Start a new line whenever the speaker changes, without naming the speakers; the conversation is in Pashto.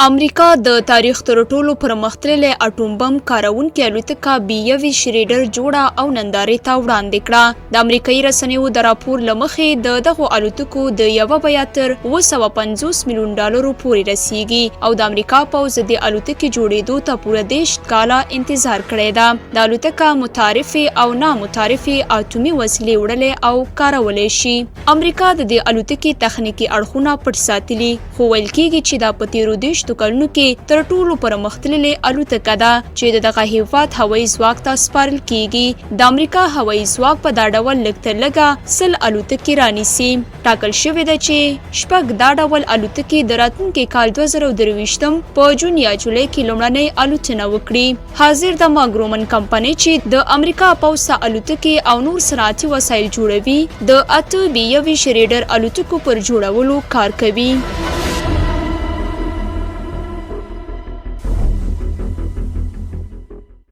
امریکا د تاریخ تر ټولو پرمختللې اټوم بم کارونکې الوتکه B-21 شریډر جوړه او نندارې ته وړاندې کړه. د امریکایي رسنیو د راپور له مخې د دغو الوتکو د یوه بیه تر $750 میلیون پورې رسیږي او د امریکا پوځ د الوتکې جوړېدو ته پوره 10 کاله انتظار کړی ده. د الوتکه متعارفې او نامتعارفې اټومي وسلې وړلې او کارولای شي. امریکا د دې الوتکې تخنیکي اړخونه پټ ساتلي، خو ویل کېږي چې دا په تیرو 10 کلونو کې تر ټولو پرمختللې الوتکه ده چې دغه هیواد هوایي ځواک ته سپارل کیږي. د امریکا هوایي ځواک په دا ډول لږ تر لږه 100 الوتکې رانیسي. ټاکل شوې ده چې 6 دا ډول الوتکې د راتلونکي کال 2023 په جون یا جولای کې لومړنۍ الوتنه وکړي. حاضر د ماګرومن کمپنۍ چې د امریکا پوځ الوتکې او نور صنعتي وسایل جوړوي د 8 B-21 شریډر الوتکو پر جوړولو کار کوي.